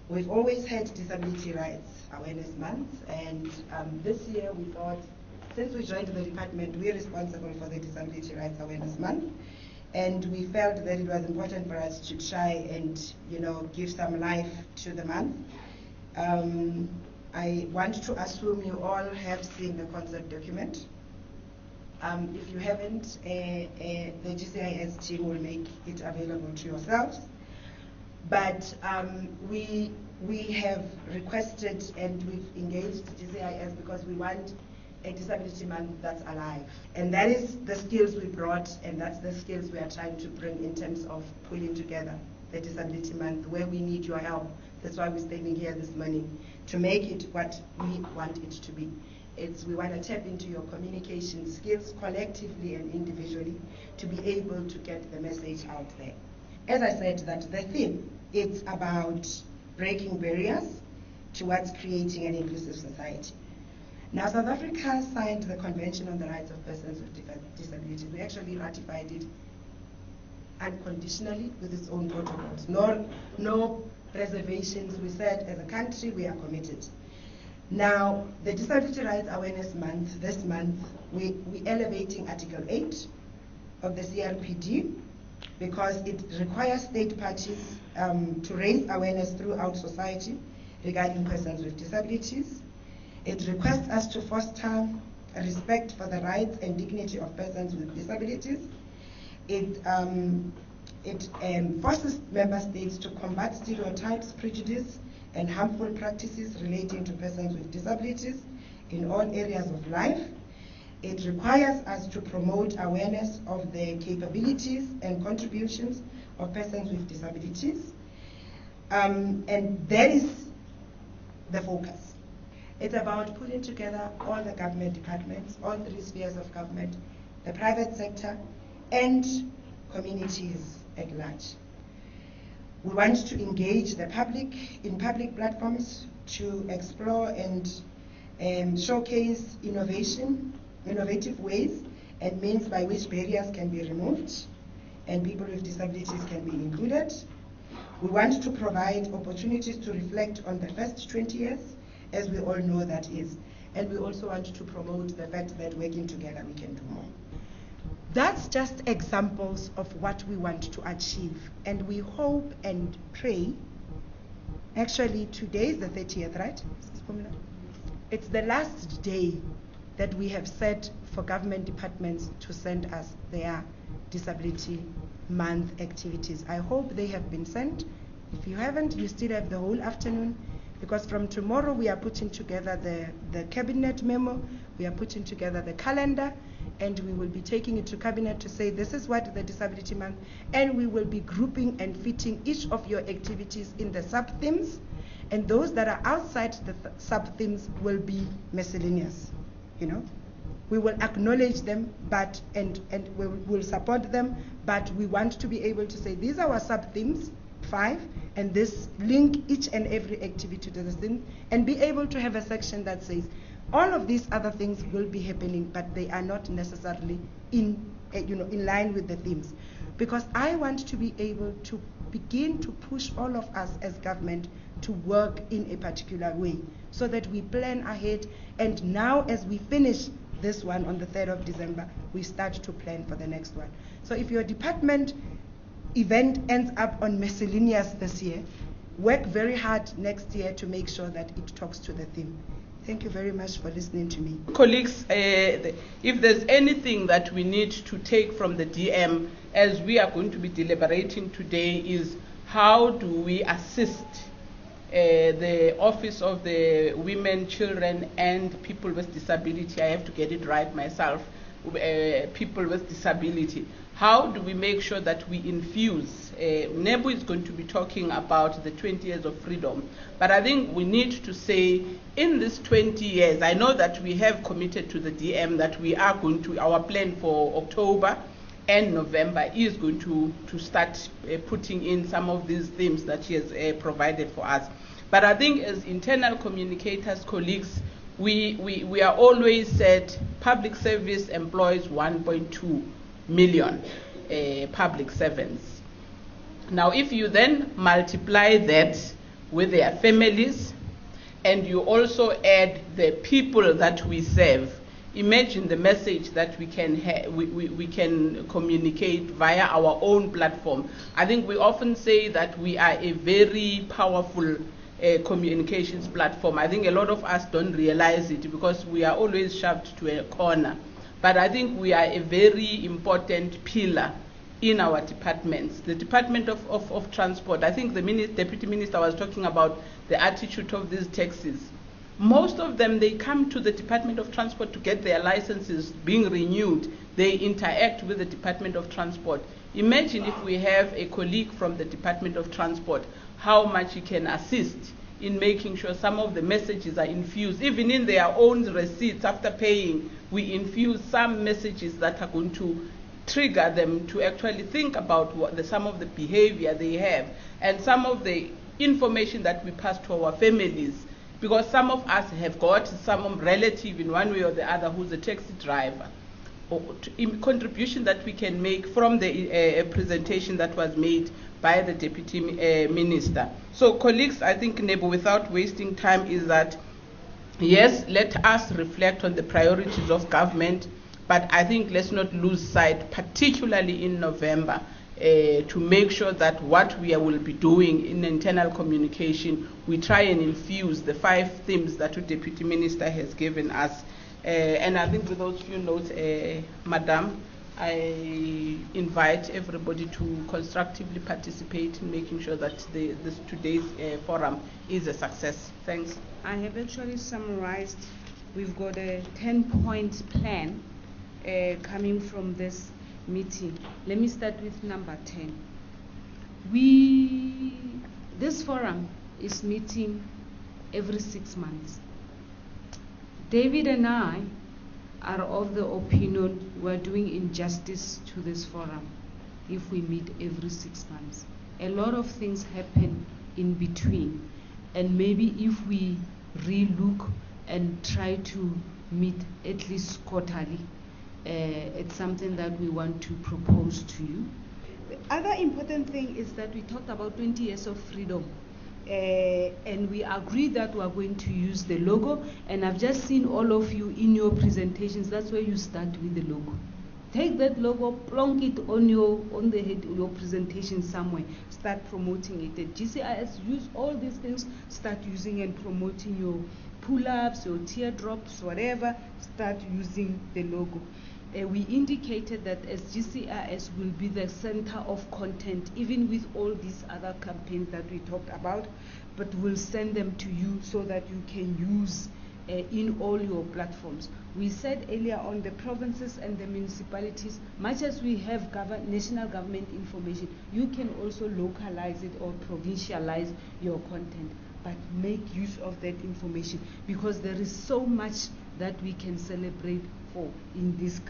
We've always had Disability Rights Awareness Month, and this year we thought, since we joined the department, we're responsible for the Disability Rights Awareness Month, and we felt that it was important for us to try and, give some life to the month. I want to assume you all have seen the concept document. If you haven't, the GCIS team will make it available to yourselves. But we have requested and we've engaged GCIS because we want a disability month that's alive. And that is the skills we brought, and that's the skills we are trying to bring in terms of pulling together the disability month, where we need your help. That's why we're standing here this morning, to make it what we want it to be. We want to tap into your communication skills collectively and individually to be able to get the message out there. As I said, that the theme, it's about breaking barriers towards creating an inclusive society. Now, South Africa signed the Convention on the Rights of Persons with Disabilities. We actually ratified it unconditionally with its own protocols. No reservations. We said, as a country, we are committed. Now, the Disability Rights Awareness Month, this month, we're elevating Article 8 of the CRPD because it requires state parties to raise awareness throughout society regarding persons with disabilities. It requests us to foster respect for the rights and dignity of persons with disabilities. It forces member states to combat stereotypes, prejudice, and harmful practices relating to persons with disabilities in all areas of life. It requires us to promote awareness of the capabilities and contributions of persons with disabilities. And that is the focus. It's about putting together all the government departments, all three spheres of government, the private sector, and communities at large. We want to engage the public in public platforms to explore and showcase innovative ways and means by which barriers can be removed and people with disabilities can be included. We want to provide opportunities to reflect on the first 20 years, as we all know that is. And we also want to promote the fact that working together we can do more. That's just examples of what we want to achieve. And we hope and pray. Actually, today is the 30th, right? It's the last day that we have set for government departments to send us their Disability Month activities. I hope they have been sent. If you haven't, you still have the whole afternoon, because from tomorrow we are putting together the cabinet memo, we are putting together the calendar, and we will be taking it to cabinet to say this is what the Disability Month, and we will be grouping and fitting each of your activities in the sub-themes, and those that are outside the sub-themes will be miscellaneous. We will acknowledge them, and we will support them, but we want to be able to say these are our sub-themes, 5, and this link each and every activity to the theme, and be able to have a section that says all of these other things will be happening, but they are not necessarily in line with the themes, because I want to be able to begin to push all of us as government to work in a particular way, so that we plan ahead, and now as we finish this one on the 3rd of December, we start to plan for the next one. So if your department event ends up on miscellaneous this year, work very hard next year to make sure that it talks to the theme. Thank you very much for listening to me. Colleagues, if there's anything that we need to take from the DM as we are going to be deliberating today, is how do we assist the Office of the Women, Children and People with Disability, I have to get it right myself, people with disability. How do we make sure that we infuse? Nebu is going to be talking about the 20 years of freedom, but I think we need to say in this 20 years, I know that we have committed to the DM that we are going to, our plan for October and November is going to start putting in some of these themes that she has provided for us. But I think as internal communicators, colleagues, we are always said public service employs 1.2 million public servants. Now, if you then multiply that with their families, and you also add the people that we serve. Imagine the message that we can communicate via our own platform. I think we often say that we are a very powerful communications platform. I think a lot of us don't realize it because we are always shoved to a corner. But I think we are a very important pillar in our departments. The Department of Transport, I think the Deputy Minister was talking about the attitude of these taxis. Most of them, they come to the Department of Transport to get their licenses being renewed. They interact with the Department of Transport. Imagine if we have a colleague from the Department of Transport, how much he can assist in making sure some of the messages are infused. Even in their own receipts, after paying, we infuse some messages that are going to trigger them to actually think about some of the behavior they have and some of the information that we pass to our families. Because some of us have got some relative in one way or the other who's a taxi driver, or contribution that we can make from the presentation that was made by the Deputy Minister. So colleagues, I think, Nebo, without wasting time, is that yes, let us reflect on the priorities of government, but I think let's not lose sight, particularly in November, to make sure that what we will be doing in internal communication, we try and infuse the 5 themes that the Deputy Minister has given us. And I think with those few notes, Madam, I invite everybody to constructively participate in making sure that today's forum is a success. Thanks. I have actually summarized. We've got a 10-point plan coming from this meeting. Let me start with number 10. This forum is meeting every 6 months. David and I are of the opinion we're doing injustice to this forum if we meet every 6 months. A lot of things happen in between, and maybe if we relook and try to meet at least quarterly, it's something that we want to propose to you. The other important thing is that we talked about 20 years of freedom, and we agreed that we are going to use the logo, and I've just seen all of you in your presentations. That's where you start with the logo. Take that logo, plonk it on the head of your presentation somewhere, start promoting it. At GCIS, use all these things, start using and promoting your pull-ups, your teardrops, whatever, start using the logo. We indicated that as GCIS will be the center of content, even with all these other campaigns that we talked about, but we'll send them to you so that you can use in all your platforms. We said earlier on, the provinces and the municipalities, much as we have national government information, you can also localize it or provincialize your content, but make use of that information, because there is so much that we can celebrate for in this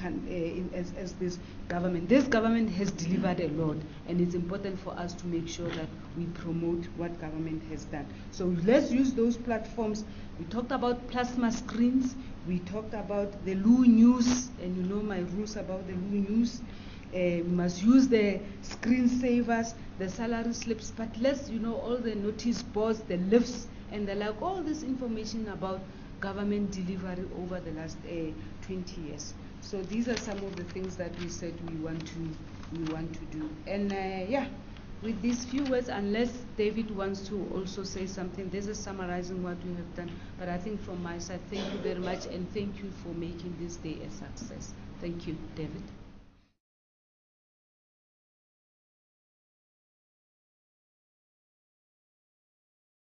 as this government. This government has delivered a lot, and it's important for us to make sure that we promote what government has done. So let's use those platforms. We talked about plasma screens. We talked about the Lu News, and you know my rules about the Lu News. We must use the screensavers, the salary slips, but let's, all the notice boards, the lifts, and the like, all this information about government delivery over the last 20 years. So these are some of the things that we said we want to do. And with these few words, unless David wants to also say something, this is summarizing what we have done. But I think from my side, thank you very much, and thank you for making this day a success. Thank you, David.